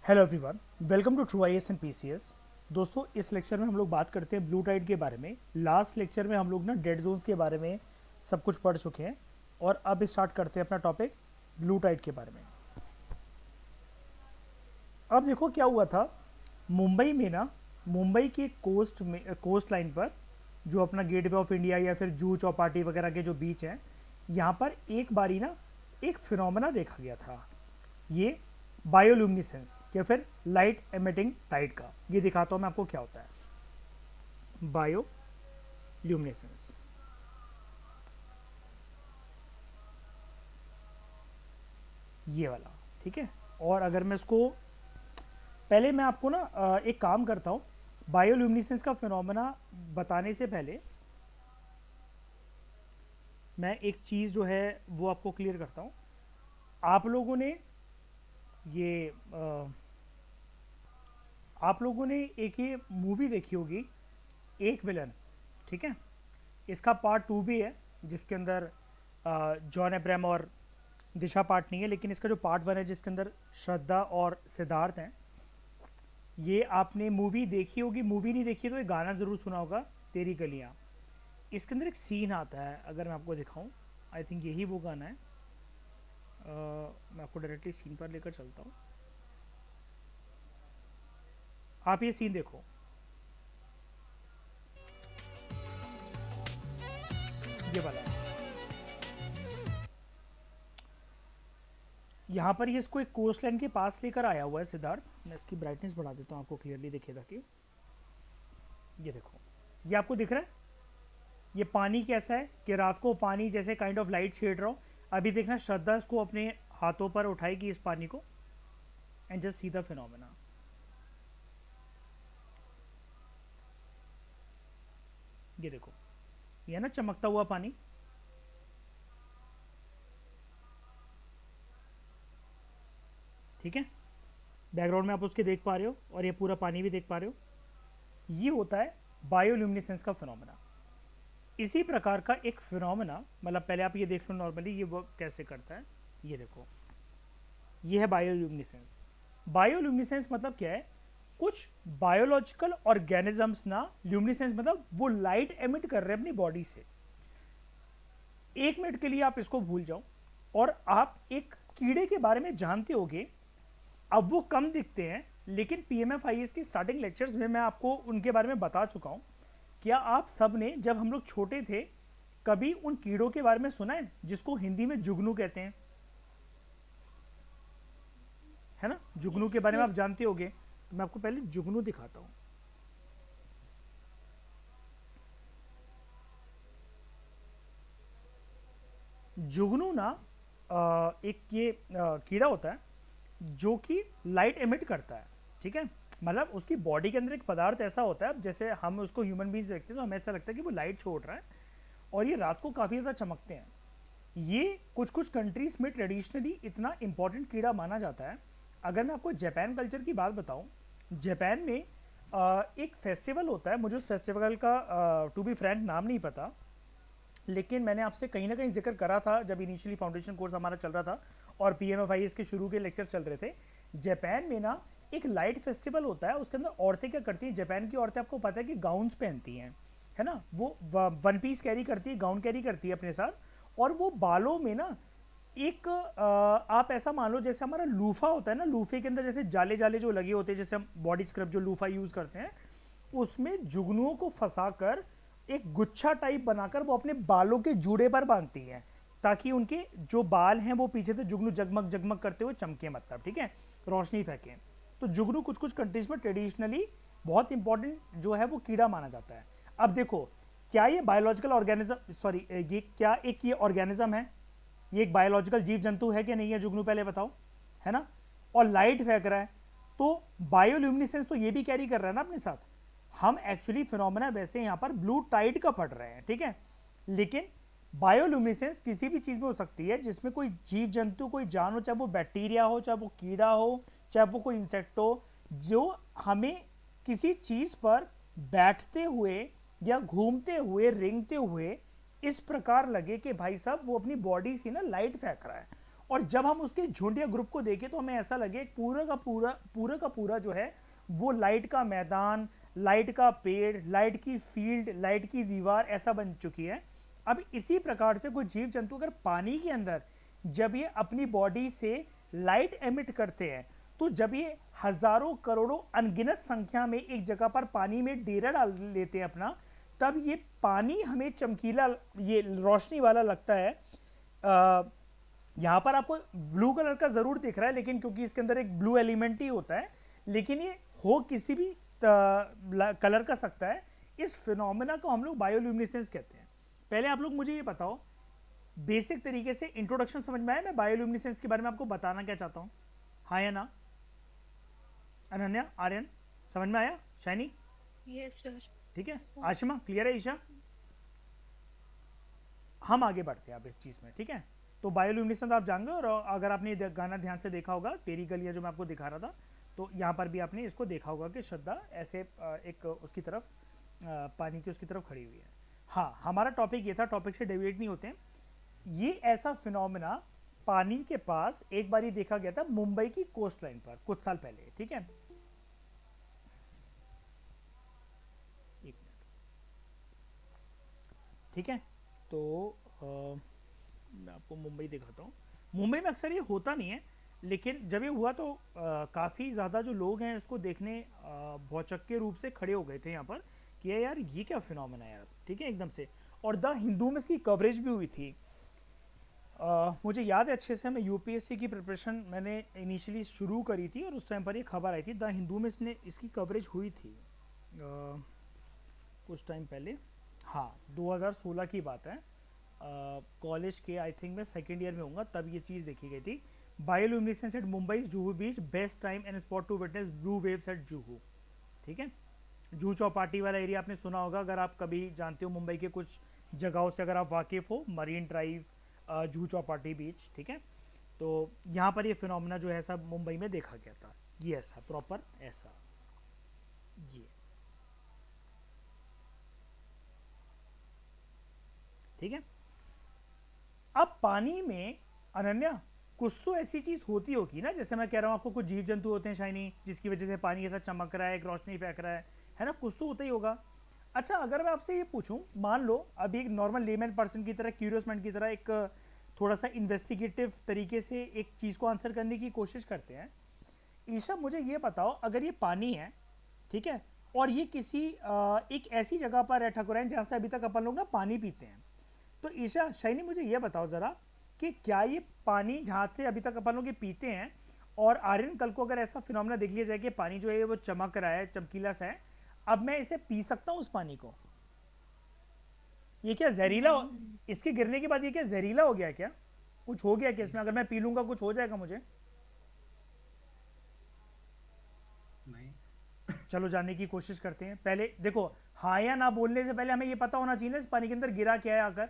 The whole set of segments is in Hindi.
Hello everyone, welcome to true IAS and PCS. दोस्तों, इस लेक्चर में हम लोग बात करते हैं ब्लू टाइड के बारे में। लास्ट लेक्चर में हम लोग ना डेड जोन्स के बारे में सब कुछ पढ़ चुके हैं और अब स्टार्ट करते हैं अपना टॉपिक ब्लू टाइड के बारे में। अब देखो क्या हुआ था मुंबई में ना, मुंबई के कोस्ट लाइन पर जो अपना गेटवे ऑफ इंडिया या फिर जूहू चौपाटी वगैरह के जो बीच हैं, यहाँ पर एक बारी ना एक फिनोमेना देखा गया था। ये बायोल्यूमिनेसेंस या फिर लाइट एमिटिंग टाइड का। ये दिखाता हूं मैं आपको क्या होता है बायोल्यूमिनेसेंस। ये वाला, ठीक है। और अगर मैं इसको पहले मैं आपको ना एक काम करता हूं, बायोल्यूमिनेसेंस का फिनोमेना बताने से पहले मैं एक चीज़ जो है वो आपको क्लियर करता हूं। आप लोगों ने ये आप लोगों ने एक ये मूवी देखी होगी, एक विलन, ठीक है। इसका पार्ट 2 भी है जिसके अंदर जॉन अब्राहम और दिशा पार्ट नहीं है, लेकिन इसका जो पार्ट 1 है जिसके अंदर श्रद्धा और सिद्धार्थ हैं। ये आपने मूवी देखी होगी, मूवी नहीं देखी तो ये गाना ज़रूर सुना होगा, तेरी गलियाँ। इसके अंदर एक सीन आता है, अगर मैं आपको दिखाऊं, आई थिंक यही वो गाना है। मैं आपको डायरेक्टली सीन पर लेकर चलता हूँ, आप ये सीन देखो। ये वाला यहाँ पर ये इसको एक कोस्ट लाइन के पास लेकर आया हुआ है सिद्धार्थ। मैं इसकी ब्राइटनेस बढ़ा देता हूँ, आपको क्लियरली दिखे ताकि। ये देखो, ये आपको दिख रहा है ये पानी कैसा है कि रात को पानी जैसे काइंड ऑफ लाइट शेड रहा हो। अभी देखना, श्रद्धा इसको अपने हाथों पर उठाएगी इस पानी को, and just see the phenomena. ये देखो, ये ना चमकता हुआ पानी, ठीक है। बैकग्राउंड में आप उसके देख पा रहे हो और ये पूरा पानी भी देख पा रहे हो। ये होता है बायोल्यूमिनेसेंस का फिनोमेना। इसी प्रकार का एक फिनोमेना, मतलब पहले आप ये देख लो नॉर्मली ये वर्क कैसे करता है। ये देखो, ये है बायोल्यूमिनेसेंस। बायोल्यूमिनेसेंस मतलब क्या है? कुछ बायोलॉजिकल ऑर्गेनिजम्स ना, ल्यूमिनेसेंस मतलब वो लाइट एमिट कर रहे हैं अपनी बॉडी से। 1 मिनट के लिए आप इसको भूल जाओ और आप एक कीड़े के बारे में जानते होगे। अब वो कम दिखते हैं, लेकिन पीएमएफआईएस की स्टार्टिंग लेक्चर्स में मैं आपको उनके बारे में बता चुका हूं। क्या आप सब ने जब हम लोग छोटे थे कभी उन कीड़ों के बारे में सुना है जिसको हिंदी में जुगनू कहते हैं? है ना, जुगनू के यस बारे में आप यस। जानते होगे। तो मैं आपको पहले जुगनू दिखाता हूं। जुगनू ना एक ये कीड़ा होता है जो कि लाइट एमिट करता है, ठीक है। मतलब उसकी बॉडी के अंदर एक पदार्थ ऐसा होता है, जैसे हम उसको ह्यूमन बींग्स देखते हैं तो हमें ऐसा लगता है कि वो लाइट छोड़ रहा है, और ये रात को काफ़ी ज़्यादा चमकते हैं। ये कुछ कुछ कंट्रीज में ट्रेडिशनली इतना इंपॉर्टेंट कीड़ा माना जाता है। अगर मैं आपको जापान कल्चर की बात बताऊं, जापान में एक फेस्टिवल होता है, मुझे उस फेस्टिवल का टू बी फ्रैंक नाम नहीं पता, लेकिन मैंने आपसे कहीं ना कहीं जिक्र करा था जब इनिशियली फाउंडेशन कोर्स हमारा चल रहा था और पीएमएफआईएस के शुरू के लेक्चर चल रहे थे। जापान में ना एक लाइट फेस्टिवल होता है, उसके अंदर औरतें क्या करती हैं, जापान की औरतें आपको पता है कि गाउन्स पहनती हैं, है ना। वो वन पीस कैरी करती है, गाउन कैरी करती है अपने साथ, और वो बालों में ना एक आप ऐसा मान लो जैसे हमारा लूफा होता है ना, लूफे के अंदर जैसे जाले जाले जो लगे होते हैं, जैसे हम बॉडी स्क्रब जो लूफा यूज करते हैं, उसमें जुगनुओं को फंसाकर एक गुच्छा टाइप बनाकर वो अपने बालों के जूड़े पर बांधती है, ताकि उनके जो बाल हैं वो पीछे से जुगनू जगमग जगमग करते हुए चमके, मतलब ठीक है, रोशनी फेंके। तो जुगनू कुछ कुछ कंट्रीज में ट्रेडिशनली बहुत इंपॉर्टेंट जो है वो कीड़ा माना जाता है। अब देखो, क्या ये बायोलॉजिकल ऑर्गेनिज्म, सॉरी, ये क्या एक ये ऑर्गेनिज्म है, ये एक बायोलॉजिकल जीव जंतु है कि नहीं है? जुगनू पहले बताओ, है ना। और लाइट फेंक रहा है, तो बायोल्यूमिनेसेंस तो ये भी कैरी कर रहा है ना अपने साथ। हम एक्चुअली फिनोमेना वैसे यहाँ पर ब्लू टाइड का पढ़ रहे हैं, ठीक है, लेकिन बायोल्यूमिनेसेंस किसी भी चीज में हो सकती है जिसमें कोई जीव जंतु, कोई जान हो, चाहे वो बैक्टीरिया हो, चाहे वो कीड़ा हो, चाहे वो कोई इंसेक्ट हो, जो हमें किसी चीज पर बैठते हुए या घूमते हुए, रेंगते हुए इस प्रकार लगे कि भाई साहब वो अपनी बॉडी से ना लाइट फेंक रहा है। और जब हम उसके झुंड या ग्रुप को देखें तो हमें ऐसा लगे पूरा जो है वो लाइट का मैदान, लाइट का पेड़, लाइट की फील्ड, लाइट की दीवार ऐसा बन चुकी है। अब इसी प्रकार से कोई जीव जंतु अगर पानी के अंदर जब ये अपनी बॉडी से लाइट एमिट करते हैं, तो जब ये हजारों करोड़ों अनगिनत संख्या में एक जगह पर पानी में डेरा डाल लेते हैं अपना, तब ये पानी हमें चमकीला, ये रोशनी वाला लगता है। यहाँ पर आपको ब्लू कलर का जरूर दिख रहा है, लेकिन क्योंकि इसके अंदर एक ब्लू एलिमेंट ही होता है, लेकिन ये हो किसी भी कलर का सकता है। इस फिनोमेना को हम लोग बायोल्यूमिनेसेंस कहते हैं। पहले आप लोग मुझे ये बताओ, बेसिक तरीके से इंट्रोडक्शन समझ में आया मैं बायोल्यूमिनेसेंस के बारे में आपको बताना क्या चाहता हूँ? हाँ या ना? अनन्या, आर्यन, समझ में आया? शाइनी? Yes sir. ठीक है। आशिमा क्लियर है? ईशा? हम आगे बढ़ते हैं अब इस चीज़ में, ठीक है। तो बायोल्यूमिनेसेंस आप जान गए, और अगर आपने गाना ध्यान से देखा होगा तेरी गलियां जो मैं आपको दिखा रहा था, तो यहाँ पर भी आपने इसको देखा होगा कि श्रद्धा ऐसे एक उसकी तरफ पानी की उसकी तरफ खड़ी हुई है। हाँ, हमारा टॉपिक ये था, टॉपिक से डेविएट नहीं होते हैं। ये ऐसा फिनोमेना पानी के पास एक बार ही देखा गया था मुंबई की कोस्ट लाइन पर कुछ साल पहले, ठीक है। एक मिनट, ठीक है। तो मैं आपको मुंबई दिखाता हूँ। मुंबई में अक्सर ये होता नहीं है, लेकिन जब ये हुआ तो काफ़ी ज़्यादा जो लोग हैं इसको देखने भौचक्के रूप से खड़े हो गए थे यहाँ पर कि यार ये क्या फिनोमेना है यार, ठीक है, एकदम से। और द हिंदू में इसकी कवरेज भी हुई थी। मुझे याद है अच्छे से, मैं यूपीएससी की प्रिपरेशन मैंने इनिशियली शुरू करी थी और उस टाइम पर ये खबर आई थी, द हिंदू में इसने इसकी कवरेज हुई थी कुछ टाइम पहले। हाँ, 2016 की बात है। कॉलेज के आई थिंक मैं सेकेंड ईयर में होऊंगा, तब ये चीज़ देखी गई थी। Bioluminescence at Mumbai Juhu beach, best time and spot to witness blue waves at Juhu, ठीक है। जुहू चौपाटी वाला एरिया आपने सुना होगा, अगर आप कभी जानते हो मुंबई के कुछ जगहों से, अगर आप वाकिफ़ हो, मरीन ड्राइव, जुहू चौपाटी बीच, ठीक है। तो यहाँ पर ये फिनोमेना जो है सब मुंबई में देखा गया था, ये ऐसा प्रॉपर ऐसा, ये, ठीक है। अब पानी में अनन्या कुछ तो ऐसी चीज होती होगी ना, जैसे मैं कह रहा हूँ आपको कुछ जीव जंतु होते हैं शाइनी, जिसकी वजह से पानी ऐसा चमक रहा है, एक रोशनी फेंक रहा है ना, कुछ तो होता ही होगा। अच्छा, अगर मैं आपसे ये पूछूं, मान लो अभी एक नॉर्मल लेमैन पर्सन की तरह, क्यूरियस मैन की तरह, एक थोड़ा सा इन्वेस्टिगेटिव तरीके से एक चीज़ को आंसर करने की कोशिश करते हैं। ईशा, मुझे ये बताओ, अगर ये पानी है, ठीक है, और ये किसी एक ऐसी जगह पर है ठकुराइन जहाँ से अभी तक अपन लोग ना पानी पीते हैं, तो ईशा शाइनी मुझे ये बताओ ज़रा कि क्या ये पानी जहाँ से अभी तक अपन लोग ये पीते हैं, और आर्यन कल को अगर ऐसा फिनोमेना देख लिया जाए कि पानी जो है वो चमक रहा है, चमकीला सा है, अब मैं इसे पी सकता हूँ उस पानी को? ये क्या जहरीला नहीं। इसके गिरने के बाद ये क्या जहरीला हो गया क्या? कुछ हो गया क्या इसमें? अगर मैं पी लूंगा कुछ हो जाएगा मुझे? नहीं। चलो जानने की कोशिश करते हैं। पहले देखो, हाँ या ना बोलने से पहले हमें ये पता होना चाहिए ना इस पानी के अंदर गिरा क्या है आकर,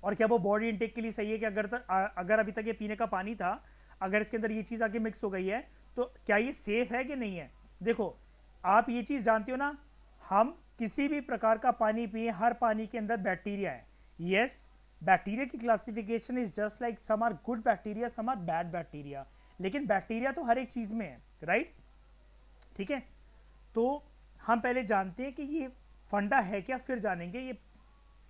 और क्या वो बॉडी इंटेक के लिए सही है कि अगर अभी तक ये पीने का पानी था, अगर इसके अंदर ये चीज़ आके मिक्स हो गई है, तो क्या ये सेफ है कि नहीं है? देखो, आप ये चीज़ जानते हो ना, हम किसी भी प्रकार का पानी पिए, हर पानी के अंदर बैक्टीरिया है। यस, बैक्टीरिया की classification is just like some are good bacteria, some are bad bacteria, लेकिन बैक्टीरिया तो हर एक चीज़ में है, राइट? ठीक है। तो हम पहले जानते हैं कि ये फंडा है क्या, फिर जानेंगे ये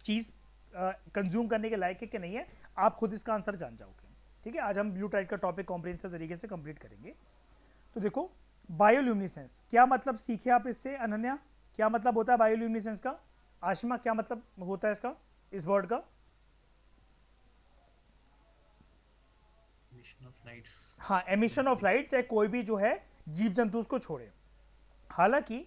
चीज़ कंज्यूम करने के लायक है कि नहीं है। आप खुद इसका आंसर जान जाओगे, ठीक है। आज हम ब्लू टाइड का टॉपिक कॉम्प्रिहेंसिव तरीके से कंप्लीट करेंगे। तो देखो, बायोल्यूमिनेसेंस क्या मतलब सीखे आप इससे? अनन्या, क्या मतलब होता है बायोल्यूमिनेसेंस का? आशिमा, क्या मतलब होता है इसका, इस वर्ड का? Mission of lights. हाँ, एमिशन ऑफ लाइट, चाहे कोई भी जो है जीव जंतु उसको छोड़े। हालांकि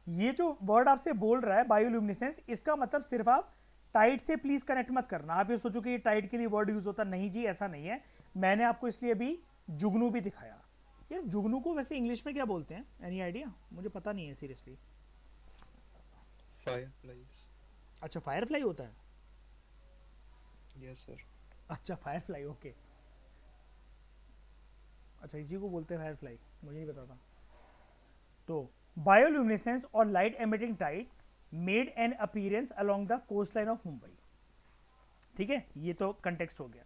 ये जो वर्ड आपसे बोल रहा है बायोल्यूमिनेसेंस, इसका मतलब सिर्फ आप टाइड से प्लीज कनेक्ट मत करना। आप ये सोचो कि ये टाइड के लिए वर्ड यूज होता, नहीं जी, ऐसा नहीं है। मैंने आपको इसलिए अभी जुगनू भी दिखाया। यार जुगनू को वैसे इंग्लिश में क्या बोलते हैं, एनी आइडिया? मुझे पता नहीं है सीरियसली। Fireflies. अच्छा, फायरफ्लाई होता है? Yes, sir. अच्छा, फायरफ्लाई, ओके। अच्छा, इसी को बोलते हैं फायरफ्लाई, मुझे नहीं पता था। तो बायोल्यूमिनेसेंस और light emitting tide made an appearance along the coast line of Mumbai, ठीक है। ये तो कंटेक्स्ट हो गया।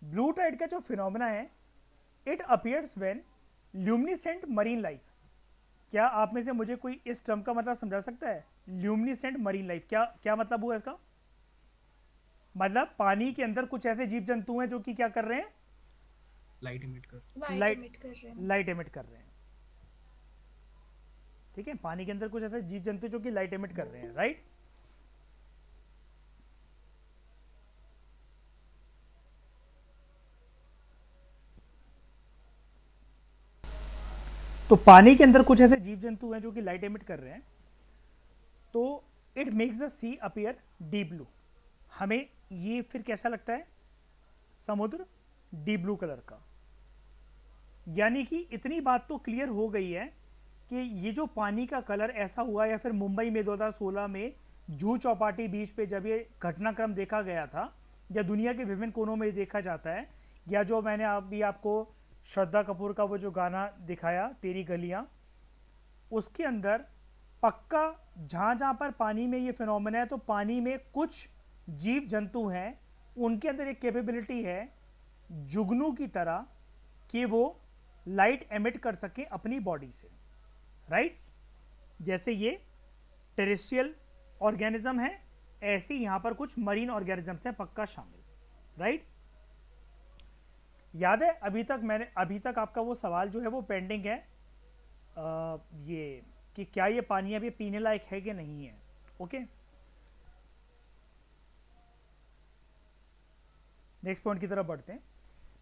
ब्लू टाइड का जो फिनोमेना है, it appears when luminescent marine life. क्या आप में से मुझे कोई इस टर्म का मतलब समझा सकता है? ल्यूमिनेसेंट मरीन लाइफ क्या क्या मतलब हुआ इसका? मतलब पानी के अंदर कुछ ऐसे जीव जंतु हैं जो कि क्या कर रहे हैं? लाइट इमिट कर। लाइट लाइट इमिट कर रहे हैं। लाइट एमिट कर रहे हैं। ठीक है, पानी के अंदर कुछ ऐसे जीव जंतु जो कि लाइट एमिट कर रहे हैं, राइट? तो पानी के अंदर कुछ ऐसे जीव जंतु हैं जो कि लाइट एमिट कर रहे हैं, तो it makes the sea appear deep blue. हमें ये फिर कैसा लगता है? समुद्र डीप ब्लू कलर का। यानी कि इतनी बात तो क्लियर हो गई है कि ये जो पानी का कलर ऐसा हुआ, या फिर मुंबई में 2016 में जूहू चौपाटी बीच पे जब ये घटनाक्रम देखा गया था, या दुनिया के विभिन्न कोनों में देखा जाता है, या जो मैंने अभी आपको श्रद्धा कपूर का वो जो गाना दिखाया तेरी गलियां, उसके अंदर पक्का जहाँ जहाँ पर पानी में ये फिनोमेना है, तो पानी में कुछ जीव जंतु हैं, उनके अंदर एक कैपेबिलिटी है जुगनू की तरह कि वो लाइट एमिट कर सके अपनी बॉडी से, राइट? जैसे ये टेरेस्ट्रियल ऑर्गेनिज्म है, ऐसे यहाँ पर कुछ मरीन ऑर्गेनिजम्स हैं पक्का शामिल, राइट? याद है अभी तक आपका वो सवाल जो है वो पेंडिंग है, ये कि क्या ये पानी अभी पीने लायक है कि नहीं है। ओके, नेक्स्ट पॉइंट की तरफ बढ़ते हैं।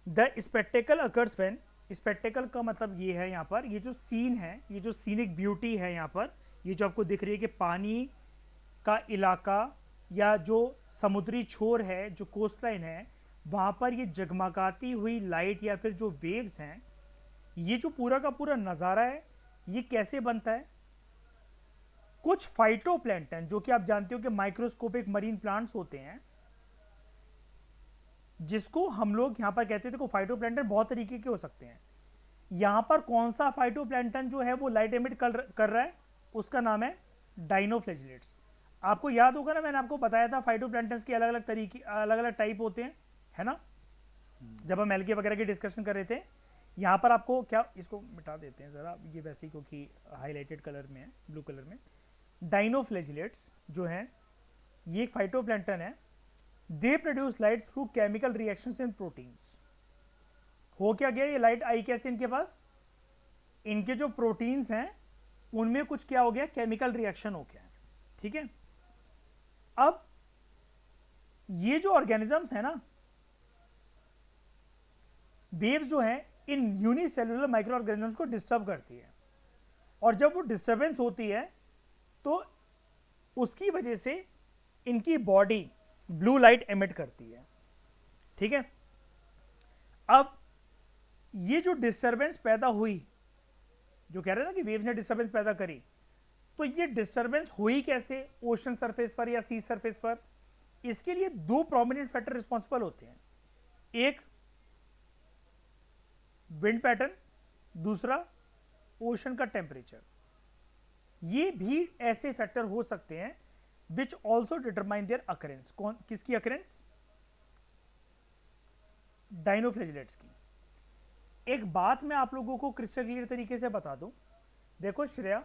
The spectacle occurs when, spectacle का मतलब ये है यहाँ पर, ये जो सीन है, ये जो सीनिक ब्यूटी है यहाँ पर, ये जो आपको दिख रही है कि पानी का इलाका या जो समुद्री छोर है, जो कोस्ट लाइन है, वहाँ पर ये जगमगाती हुई लाइट या फिर जो वेव्स हैं, ये जो पूरा का पूरा नज़ारा है, ये कैसे बनता है? कुछ फाइटोप्लैंटन, जो कि आप जानते हो कि माइक्रोस्कोपिक मरीन प्लांट्स होते हैं, जिसको हम लोग यहाँ पर कहते थे को फाइटोप्लैंटन बहुत तरीके के हो सकते हैं। यहाँ पर कौन सा फाइटोप्लैंटन जो है वो लाइट एमिट कर रहा है? उसका नाम है डाइनोफ्लैजिलेट्स। आपको याद होगा ना, मैंने आपको बताया था फाइटोप्लैंटन्स के अलग अलग तरीके, अलग अलग टाइप होते हैं, है ना, जब हम एल्गे वगैरह की डिस्कशन कर रहे थे। यहाँ पर आपको क्या, इसको मिटा देते हैं ज़रा, ये वैसे ही क्योंकि हाईलाइटेड कलर में है, ब्लू कलर में। डाइनोफ्लैजिलेट्स जो हैं, ये एक फाइटोप्लैंटन है। They produce light through chemical reactions in proteins. हो क्या गया, ये लाइट आई कैसे इनके पास? इनके जो प्रोटीन्स हैं उनमें कुछ क्या हो गया, केमिकल रिएक्शन हो गया, ठीक है। अब ये जो ऑर्गेनिजम्स है ना, वेव्स जो हैं इन यूनिसेलुलर माइक्रो ऑर्गेनिजम्स को डिस्टर्ब करती है, और जब वो डिस्टर्बेंस होती है तो उसकी वजह से इनकी बॉडी ब्लू लाइट एमिट करती है, ठीक है। अब ये जो डिस्टर्बेंस पैदा हुई, जो कह रहे हैं ना कि वेव्स ने डिस्टर्बेंस पैदा करी, तो ये डिस्टर्बेंस हुई कैसे ओशन सरफेस पर या सी सरफेस पर? इसके लिए दो प्रोमिनेंट फैक्टर रिस्पॉन्सिबल होते हैं, एक विंड पैटर्न, दूसरा ओशन का टेम्परेचर। ये भी ऐसे फैक्टर हो सकते हैं which also determine there occurrence. कौन, किसकी अकरेंस? डाइनोफ्लैजिलेट्स की। एक बात मैं आप लोगों को क्रिस्टल क्लियर तरीके से बता दूं, देखो श्रेया,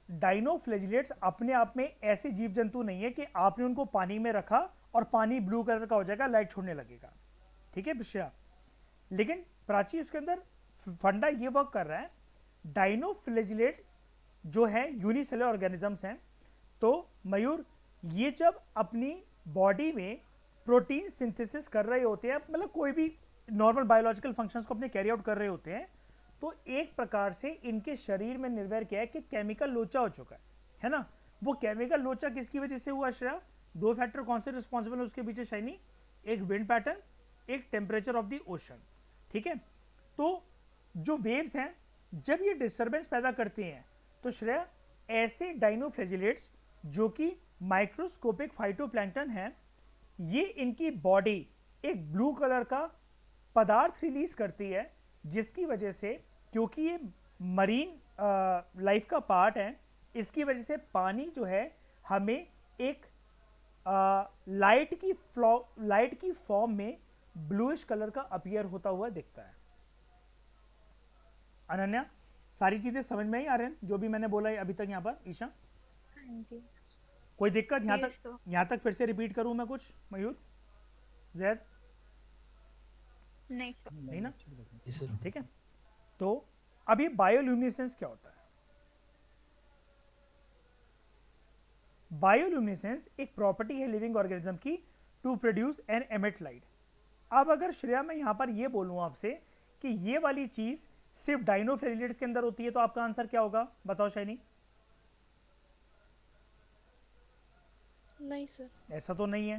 डाइनोफ्लैजिलेट्स अपने आप में ऐसे जीव जंतु नहीं है कि आपने उनको पानी में रखा और पानी ब्लू कलर का हो जाएगा, लाइट छोड़ने लगेगा, ठीक है श्रेया। लेकिन प्राची उसके अंदर फंडा ये वर्क कर रहा है, डाइनोफ्लैजिलेट जो है यूनिसेलुलर ऑर्गेनिजम्स हैं। तो मयूर, ये जब अपनी बॉडी में प्रोटीन सिंथेसिस कर रहे होते हैं, मतलब कोई भी नॉर्मल बायोलॉजिकल फंक्शंस को अपने कैरी आउट कर रहे होते हैं, तो एक प्रकार से इनके शरीर में निर्भर क्या है कि केमिकल लोचा हो चुका है ना। वो केमिकल लोचा किसकी वजह से हुआ श्रेया? दो फैक्टर कौन से रिस्पॉन्सिबल है उसके पीछे शाइनी? एक विंड पैटर्न, एक टेम्परेचर ऑफ द ओशन, ठीक है। तो जो वेव्स हैं जब ये डिस्टर्बेंस पैदा करती हैं, तो श्रेया ऐसे डाइनोफ्लैजिलेट्स जो कि माइक्रोस्कोपिक फाइटोप्लैंक्टन हैं, ये इनकी बॉडी एक ब्लू कलर का पदार्थ रिलीज करती है, जिसकी वजह से, क्योंकि ये मरीन लाइफ का पार्ट है, इसकी वजह से पानी जो है हमें एक लाइट की फॉर्म में ब्लूइश कलर का अपीयर होता हुआ दिखता है। अनन्या, सारी चीजें समझ में ही आ रहे हैं जो भी मैंने बोला है अभी तक यहाँ पर? ईशा, हाँ जी। कोई दिक्कत यहाँ यस तक? तो यहाँ तक फिर से रिपीट करूँ मैं कुछ? मयूर, जैद, नहीं सर। नहीं ना? जी सर। ठीक है, तो अब ये बायोल्यूमिनेसेंस क्या होता है? बायोल्यूमिनेसेंस एक प्रॉपर्टी है लिविंग ऑर्गेनिज्म की to produce and emit light. अब अगर श्रेया मैं यहाँ पर ये बोलूँ आपसे कि ये वाली चीज सिर्फ डाइनोफेलिडेट्स के अंदर होती है, तो आपका आंसर क्या होगा? बताओ शाइनी। नहीं सर। ऐसा तो नहीं है,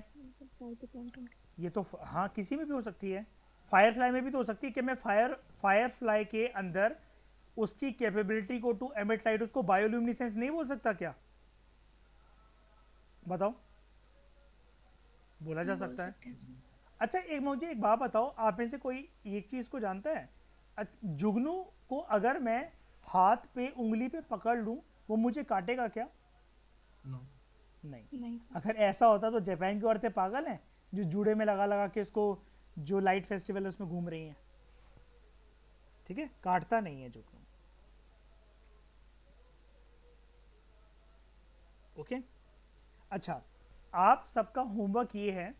फाइटोप्लैंक्टन। ये तो हाँ किसी में भी हो सकती है, फायरफ्लाई में भी तो हो सकती है। कि मैं फायरफ्लाई के अंदर उसकी कैपेबिलिटी को टू एमिट लाइट, उसको बायोल्यूमिनेसेंस नहीं बोल सकता क्या? बताओ, बोला जा सकता है। अच्छा, एक मुझे एक बात बताओ, आप में से कोई एक चीज को जानता है? जुगनू को अगर मैं हाथ पे उंगली पे पकड़ लूं, वो मुझे काटेगा क्या? नो। नहीं। नहीं सर। अगर ऐसा होता तो जापान की औरतें पागल हैं जो जूड़े में लगा लगा के इसको, जो लाइट फेस्टिवल है उसमें घूम रही हैं। ठीक है, काटता नहीं है जुगनू। ओके, अच्छा, आप सबका होमवर्क ये है,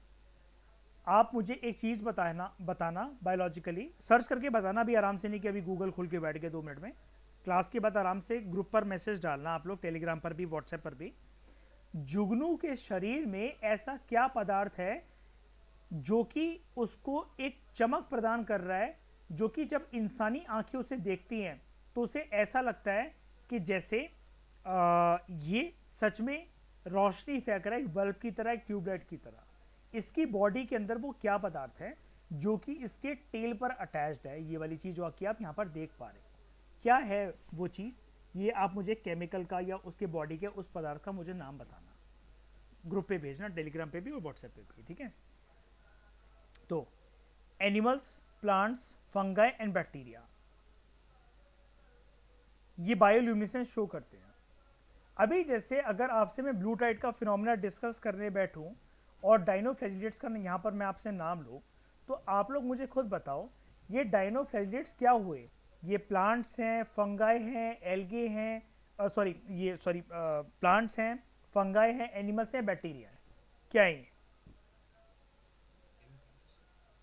आप मुझे एक चीज बताना बायोलॉजिकली सर्च करके बताना, भी आराम से नहीं कि अभी गूगल खोल के बैठ गए 2 मिनट में। क्लास के बाद आराम से ग्रुप पर मैसेज डालना आप लोग, टेलीग्राम पर भी, व्हाट्सएप पर भी। जुगनू के शरीर में ऐसा क्या पदार्थ है जो कि उसको एक चमक प्रदान कर रहा है, जो कि जब इंसानी आंखें उसे देखती हैं तो उसे ऐसा लगता है कि जैसे ये सच में रोशनी फेंक रहा है, एक बल्ब की तरह, एक ट्यूबलाइट की तरह। इसकी बॉडी के अंदर वो क्या पदार्थ है जो कि इसके टेल पर अटैच्ड है? ये वाली चीज जो कि आप यहाँ पर देख पा रहे हो, क्या है वो चीज? ये आप मुझे केमिकल का या उसके बॉडी के उस पदार्थ का मुझे नाम बताना, ग्रुप पे भेजना, टेलीग्राम पे भी और व्हाट्सएप पे भी। ठीक है, तो animals, plants, fungi and bacteria, ये बायोल्यूमिनेसेंस शो करते हैं। अभी जैसे अगर आपसे मैं ब्लू टाइड का फिनोमेना डिस्कस करने बैठूं और डाइनोफ्लैजिलेट्स का यहाँ पर मैं आपसे नाम लूँ, तो आप लोग मुझे खुद बताओ, ये डाइनोफ्लैजिलेट्स क्या हुए? ये प्लांट्स हैं, फंगाई हैं, एल्गे हैं, प्लांट्स हैं, फंगाई हैं, एनिमल्स हैं, बैक्टीरिया है, क्या है ये?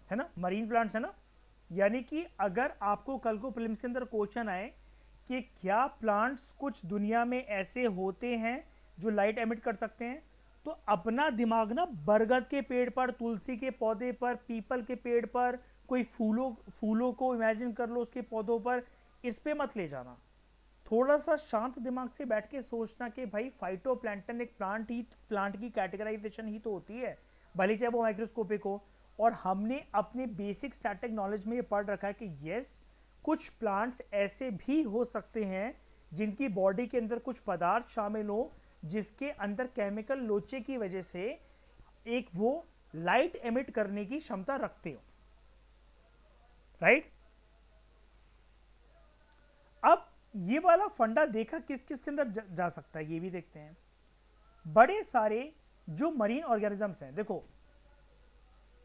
है ना, मरीन प्लांट्स है ना। यानी कि अगर आपको कल को प्रीलिम्स के अंदर क्वेश्चन आए कि क्या प्लांट्स कुछ दुनिया में ऐसे होते हैं जो लाइट एमिट कर सकते हैं, तो अपना दिमाग ना बरगद के पेड़ पर, तुलसी के पौधे पर, पीपल के पेड़ पर, कोई फूलों को इमेजिन कर लो उसके पौधों पर, इस पे मत ले जाना। थोड़ा सा शांत दिमाग से बैठ के सोचना कि भाई फाइटोप्लैंक्टन एक प्लांट की कैटेगराइजेशन ही तो होती है, भले चाहे वो माइक्रोस्कोपिक हो। और हमने अपने बेसिक स्टैटिक नॉलेज में ये पढ़ रखा है कि यस, कुछ प्लांट्स ऐसे भी हो सकते हैं जिनकी बॉडी के अंदर कुछ पदार्थ शामिल हो जिसके अंदर केमिकल लोचे की वजह से एक वो लाइट एमिट करने की क्षमता रखते हो। राइट? अब ये वाला फंडा देखा किस किस के अंदर जा सकता है, ये भी देखते हैं। बड़े सारे जो मरीन ऑर्गेनिजम्स हैं, देखो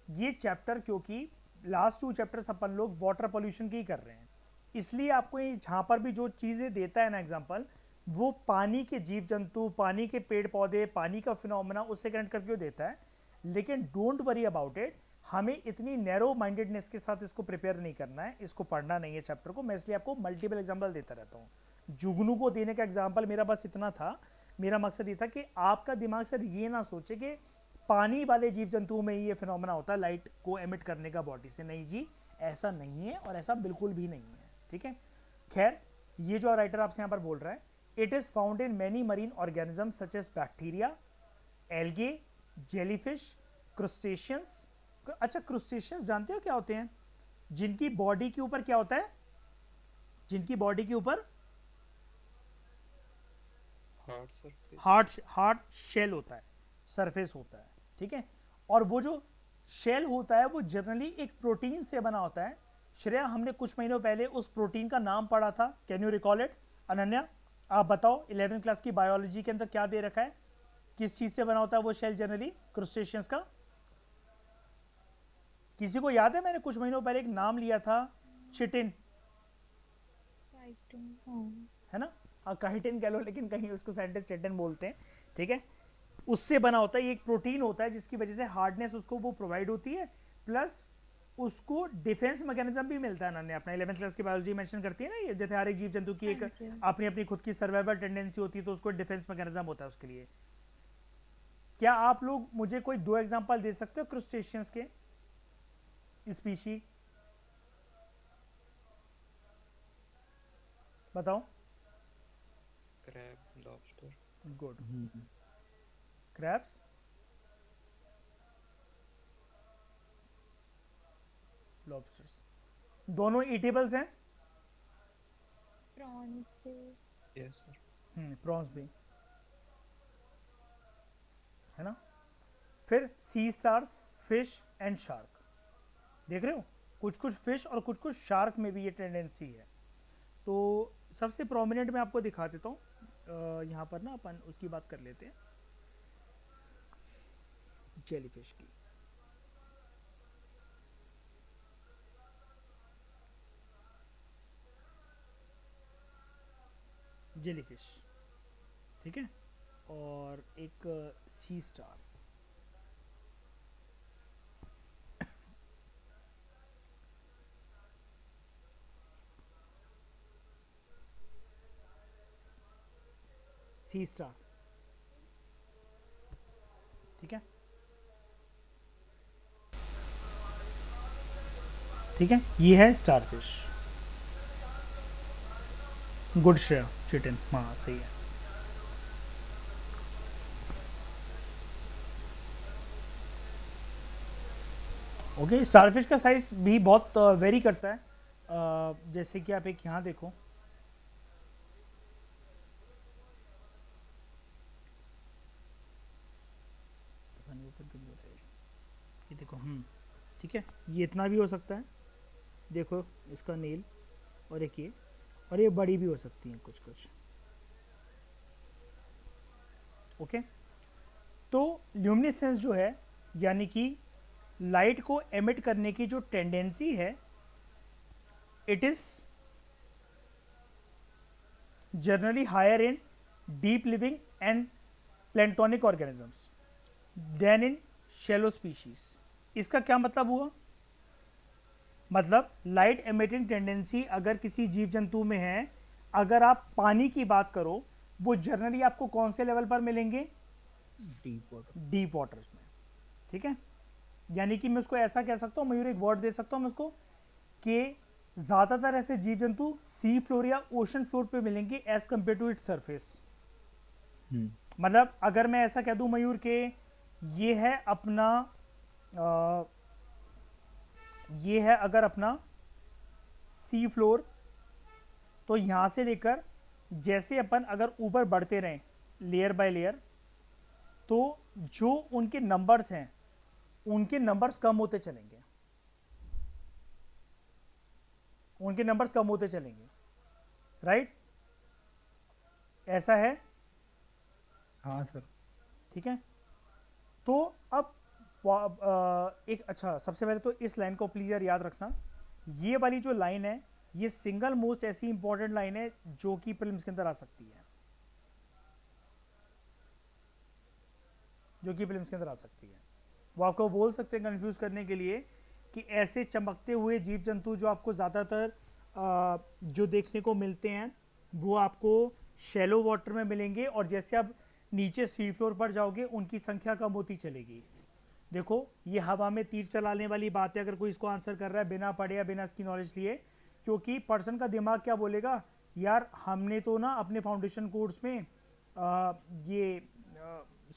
ये चैप्टर, क्योंकि लास्ट 2 चैप्टर्स अपन लोग वाटर पोल्यूशन की कर रहे हैं, इसलिए आपको ये जहां पर भी जो चीजें देता है ना एग्जांपल, वो पानी के जीव जंतु, पानी के पेड़ पौधे, पानी का फिनोमेना, उससे कनेक्ट करके देता है। लेकिन डोंट वरी अबाउट इट, हमें इतनी नैरो माइंडेडनेस के साथ इसको प्रिपेयर नहीं करना है, इसको पढ़ना नहीं है चैप्टर को। मैं इसलिए आपको मल्टीपल एग्जाम्पल देता रहता हूँ। जुगनू को देने का एग्जाम्पल मेरा बस इतना था, मेरा मकसद ये था कि आपका दिमाग सिर्फ ये ना सोचे कि पानी वाले जीव जंतुओं में ये फिनोमेना होता है लाइट को एमिट करने का बॉडी से। नहीं जी, ऐसा नहीं है और ऐसा बिल्कुल भी नहीं है। ठीक है, खैर ये जो राइटर आपसे यहाँ पर बोल रहा है, it is found in many marine organism such as bacteria, algae, jellyfish, crustaceans. अच्छा, क्रुस्टेशियंस जानते हो क्या होते हैं? जिनकी बॉडी के ऊपर क्या होता है? जिनकी बॉडी के ऊपर हार्ड शेल होता है, सरफेस होता है। ठीक है, और वो जो शेल होता है वो जनरली एक प्रोटीन से बना होता है। श्रेया, हमने कुछ महीनों पहले उस प्रोटीन का नाम पढ़ा था, can you recall it? Ananya, आप बताओ 11th क्लास की बायोलॉजी के अंदर क्या दे रखा है, किस चीज से बना होता है वो शेल जनरली क्रुस्टेशियंस का? किसी को याद है मैंने कुछ महीनों पहले एक नाम लिया था, चिटिन, है ना? काइटिन कह लो, लेकिन कहीं उसको साइंटिस्ट चिटिन बोलते हैं, ठीक है? उससे बना होता है, ये एक प्रोटीन होता है जिसकी वजह से हार्डनेस उसको वो प्रोवाइड होती है, प्लस उसको डिफेंस मैकेनिज्म भी मिलता है। ना अपना 11th क्लास की बायोलॉजी मेंशन करती है ना, ये जैसे हर एक जीव जंतु की एक अपनी अपनी खुद की सर्वाइवल टेंडेंसी होती है, तो उसको डिफेंस मैकेनिज्म होता है उसके लिए। क्या आप लोग मुझे कोई 2 एग्जांपल दे सकते हो क्रुस्टेशियंस के स्पीशी? बताओ। Crab, lobster. Good. Crabs, lobsters, दोनों ईटेबल्स हैं? प्रॉन्स भी। Yes sir. प्रॉन्स भी, है ना? फिर सी स्टार्स, फिश एंड शार्क, देख रहे हो? कुछ कुछ फिश और कुछ कुछ शार्क में भी ये टेंडेंसी है। तो सबसे प्रोमिनेंट मैं आपको दिखा देता हूँ। यहाँ पर ना अपन उसकी बात कर लेते हैं, जेलीफिश की। जेलीफिश, ठीक है, और एक सी स्टार। सी स्टार, ठीक है, ठीक है, ये है स्टारफिश। गुड श्रेया, चिटिन, हाँ सही है। ओके, स्टारफिश का साइज भी बहुत वेरी करता है। जैसे कि आप एक यहाँ देखो, पता नहीं ऊपर क्यों नहीं हो रहा है। ये देखो, ठीक है, ये इतना भी हो सकता है, देखो इसका नेल, और एक ये, और ये बड़ी भी हो सकती हैं कुछ कुछ। ओके, तो ल्यूमिनेसेंस जो है, यानी कि लाइट को एमिट करने की जो टेंडेंसी है, it is generally higher in deep living and planktonic organisms than in shallow species. इसका क्या मतलब हुआ? मतलब लाइट एमिटिंग टेंडेंसी अगर किसी जीव जंतु में है, अगर आप पानी की बात करो, वो जनरली आपको कौन से लेवल पर मिलेंगे? Deep water. डीप वाटर्स में, ठीक है। यानी कि मैं उसको ऐसा कह सकता हूँ, मयूर एक वर्ड दे सकता हूँ मैं उसको, कि ज़्यादातर ऐसे जीव जंतु सी फ्लोर या ओशन फ्लोर पे मिलेंगे as compare to its surface. मतलब अगर मैं ऐसा कह दूं मयूर के ये है अपना ये है अगर अपना सी फ्लोर, तो यहाँ से लेकर जैसे अपन अगर ऊपर बढ़ते रहें लेयर बाय लेयर, तो जो उनके नंबर्स हैं, उनके नंबर्स कम होते चलेंगे, उनके नंबर्स कम होते चलेंगे, राइट? ऐसा है? हाँ सर। ठीक है। तो अब एक अच्छा, सबसे पहले तो इस लाइन को क्लियर याद रखना, ये वाली जो लाइन है, ये सिंगल मोस्ट ऐसी इंपॉर्टेंट लाइन है जो कि प्रीलिम्स के अंदर आ सकती है, जो कि प्रीलिम्स के अंदर आ सकती है। वो आपको बोल सकते हैं कंफ्यूज करने के लिए कि ऐसे चमकते हुए जीव जंतु जो आपको ज़्यादातर जो देखने को मिलते हैं, वो आपको शैलो वाटर में मिलेंगे, और जैसे आप नीचे सी फ्लोर पर जाओगे उनकी संख्या कम होती चलेगी। देखो, ये हवा में तीर चलाने वाली बात है अगर कोई इसको आंसर कर रहा है बिना पढ़े या बिना इसकी नॉलेज लिए, क्योंकि पर्सन का दिमाग क्या बोलेगा, यार हमने तो ना अपने फाउंडेशन कोर्स में ये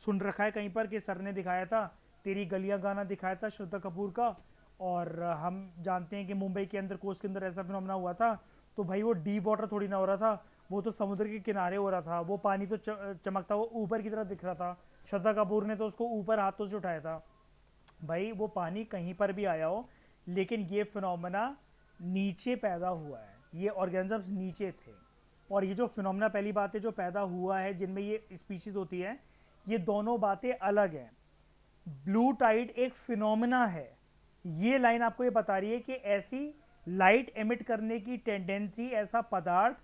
सुन रखा है कहीं पर कि सर ने दिखाया था, तेरी गलियां गाना दिखाया था श्रद्धा कपूर का, और हम जानते हैं कि मुंबई के अंदर कोस्ट के अंदर ऐसा फिनोमेना हुआ था। तो भाई वो डीप वाटर थोड़ी ना हो रहा था, वो तो समुद्र के किनारे हो रहा था, वो पानी तो चमकता हुआ ऊपर की तरफ दिख रहा था। श्रद्धा कपूर ने तो उसको ऊपर हाथों से उठाया था। भाई वो पानी कहीं पर भी आया हो, लेकिन ये फिनोमेना नीचे पैदा हुआ है, ये ऑर्गेनिजम्स नीचे थे। और ये जो फिनोमेना, पहली बात है जो पैदा हुआ है जिनमें ये स्पीशीज होती है, ये दोनों बातें अलग हैं। ब्लू टाइड एक फिनोमेना है, ये लाइन आपको ये बता रही है कि ऐसी लाइट एमिट करने की टेंडेंसी, ऐसा पदार्थ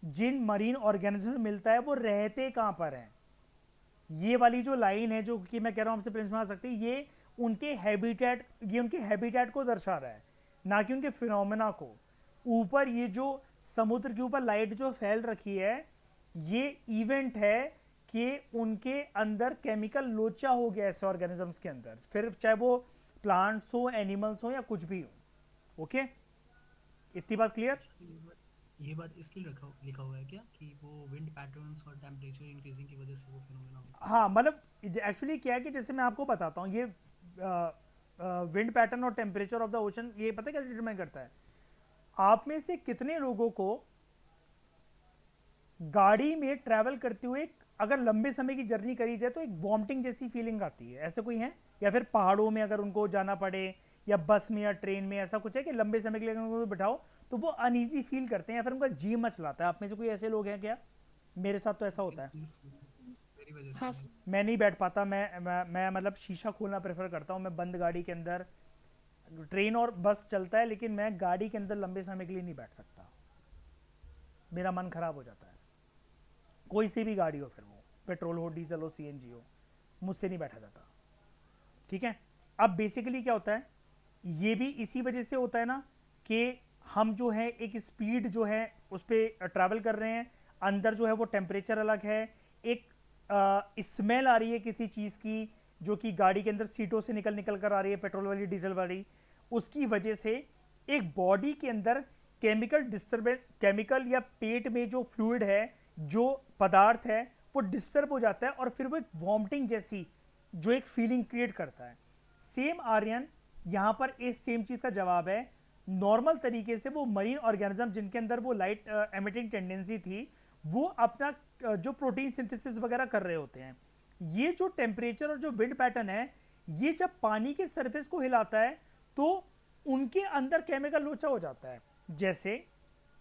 जिन मरीन ऑर्गेनिज्म में मिलता है वो रहते कहाँ पर हैं। ये वाली जो लाइन है जो कि मैं कह रहा हूँ आपसे प्रिंस आ सकती है, ये उनके हैबिटेट, ये उनके हैबिटेट को दर्शा रहा है, ना कि उनके फिनोमेना को। ऊपर ये जो समुद्र के ऊपर लाइट जो फैल रखी है, ये इवेंट है कि उनके अंदर केमिकल लोचा हो गया ऐसे ऑर्गेनिजम्स के अंदर, फिर चाहे वो प्लांट्स हो, एनिमल्स हो या कुछ भी हो। ओके, इतनी बात क्लियर? ये बात इसलिए लिखा हुआ है क्या कि वो विंड पैटर्न्स और टेम्परेचर इंक्रीजिंग की वजह से वो फिनोमेना होता हाँ, मतलब एक्चुअली क्या है कि जैसे मैं आपको बताता हूँ, ये विंड पैटर्न और टेम्परेचर ऑफ द ओशन ये पता है क्या डिटरमाइन करता है। आप में से कितने लोगों को गाड़ी में ट्रैवल करते हुए अगर लंबे समय की जर्नी करी जाए तो एक वॉमिटिंग जैसी फीलिंग आती है, ऐसे कोई है? या फिर पहाड़ों में अगर उनको जाना पड़े या बस में या ट्रेन में, ऐसा कुछ है कि लंबे समय के लिए उनको बिठाओ तो वो अनईजी फील करते हैं या फिर उनका जी मचलाता है? आप में से कोई ऐसे लोग हैं क्या? मेरे साथ तो ऐसा होता है, मेरी वजह हाँ से सर। मैं नहीं बैठ पाता। मैं मतलब शीशा खोलना प्रेफर करता हूँ। मैं बंद गाड़ी के अंदर, ट्रेन और बस चलता है लेकिन मैं गाड़ी के अंदर लंबे समय के लिए नहीं बैठ सकता, मेरा मन खराब हो जाता है। कोई सी भी गाड़ी हो, फिर वो पेट्रोल हो, डीजल हो, सीएनजी हो, मुझसे नहीं बैठा जाता। ठीक है, अब बेसिकली क्या होता है, ये भी इसी वजह से होता है ना कि हम जो है एक स्पीड जो है उस पर ट्रैवल कर रहे हैं, अंदर जो है वो टेम्परेचर अलग है, एक स्मेल आ रही है किसी चीज़ की जो कि गाड़ी के अंदर सीटों से निकल निकल कर आ रही है, पेट्रोल वाली, डीजल वाली। उसकी वजह से एक बॉडी के अंदर केमिकल डिस्टर्बेंस, केमिकल या पेट में जो फ्लूइड है, जो पदार्थ है, वो डिस्टर्ब हो जाता है और फिर वो एक वॉमिटिंग जैसी जो एक फीलिंग क्रिएट करता है। सेम आर्यन यहाँ पर इस सेम चीज़ का जवाब है। नॉर्मल तरीके से वो मरीन ऑर्गेनिज्म जिनके अंदर वो लाइट एमिटिंग टेंडेंसी थी, वो अपना जो प्रोटीन सिंथेसिस वगैरह कर रहे होते हैं। ये जो टेम्परेचर और जो विंड पैटर्न है, ये जब पानी के सरफेस को हिलाता है तो उनके अंदर केमिकल लोचा हो जाता है। जैसे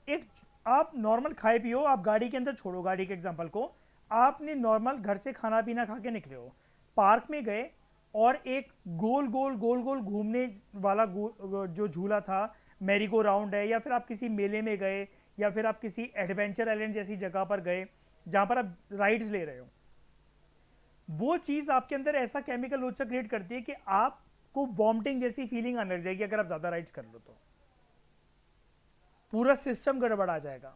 एक आप नॉर्मल खाए पियो, आप गाड़ी के अंदर छोड़ो गाड़ी के एग्जांपल को, आपने नॉर्मल घर से खाना पीना खा के निकले हो, पार्क में गए और एक गोल गोल गोल गोल घूमने वाला जो झूला था, मैरी गो राउंड है, या फिर आप किसी मेले में गए या फिर आप किसी एडवेंचर आइलैंड जैसी जगह पर गए जहां पर आप राइड्स ले रहे हो, वो चीज़ आपके अंदर ऐसा केमिकल लोचा क्रिएट करती है कि आपको वॉमिटिंग जैसी फीलिंग आने लग जाएगी। अगर आप ज़्यादा राइड्स कर लो तो पूरा सिस्टम गड़बड़ा जाएगा,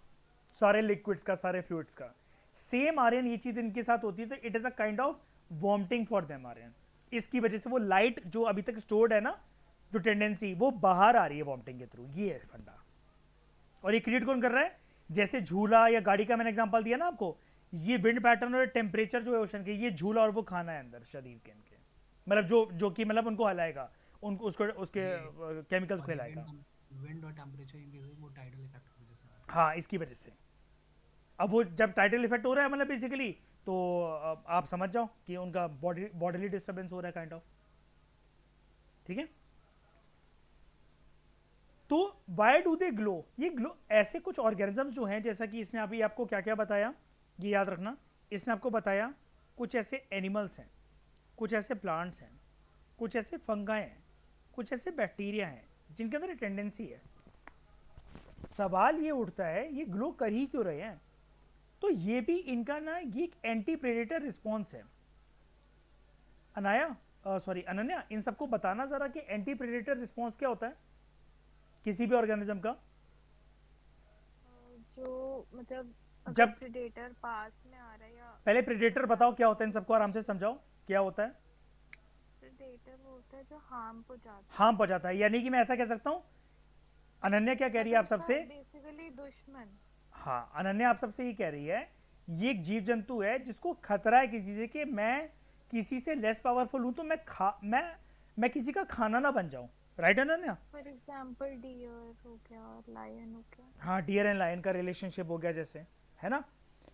सारे लिक्विड्स का, सारे फ्लूइड्स का। सेम आर्यन ये चीज़ इनके साथ होती है, तो it is a kind of vomiting for them Aryan. इसकी वजह से वो लाइट जो अभी तक स्टोर्ड है ना, जो टेंडेंसी, वो बाहर आ रही है वॉमिटिंग के थ्रू। ये है फंडा। और ये क्रिएट कौन कर रहा है? जैसे झूला या गाड़ी का मैंने एग्जांपल दिया ना आपको, ये विंड पैटर्न और टेम्परेचर जो है ओशन के, ये झूला और वो खाना है अंदर शरीर के इनके, मतलब जो कि मतलब उनको हिलाएगा, उनको उसको उसके केमिकल्स को हिलाएगा। विंड और टेम्परेचर इंक्रीजिंग वो टाइडल इफेक्ट की वजह से आ रहा है। हाँ, इसकी वजह से। अब वो जब टाइटल इफेक्ट हो रहा है मतलब बेसिकली, तो आप समझ जाओ कि उनका बॉडीली डिस्टर्बेंस हो रहा है काइंड ऑफ। ठीक है, तो वाई डू दे ग्लो? ये ग्लो ऐसे कुछ ऑर्गेनिजम्स जो हैं, जैसा कि इसने अभी आपको क्या क्या बताया, ये याद रखना। इसने आपको बताया कुछ ऐसे एनिमल्स हैं, कुछ ऐसे प्लांट्स हैं, कुछ ऐसे फंगाई हैं, कुछ ऐसे बैक्टीरिया हैं जिनके अंदर टेंडेंसी है। सवाल ये उठता है ये ग्लो कर ही क्यों रहे हैं? तो ये भी इनका ना ये एक एंटी प्रेडेटर रिस्पॉन्स है। अनन्या, इन सबको बताना जरा कि एंटी प्रेडेटर रिस्पॉन्स क्या होता है किसी भी ऑर्गेनिज्म का। जो मतलब अगर जब प्रेडेटर पास में आ रहा है या पहले प्रेडेटर बताओ क्या होता है, इन सबको आराम से समझाओ क्या होता है। प्रेडेटर वो होता है जो हार्म पहुंचाता हार्म पहुंचाता है, यानी कि मैं ऐसा कह सकता हूँ। अनन्या क्या कह रही है आप सबसे? बेसिकली दुश्मन। हाँ, अनन्या आप सबसे ये कह रही है ये एक जीव जंतु है जिसको खतरा है किसी से, कि मैं किसी से लेस पावरफुल हूं तो मैं किसी का खाना ना बन जाऊं। Right Ananya? For example deer हो गया और लायन हो गया, हाँ, डियर एंड लायन का रिलेशनशिप हो गया जैसे, है ना?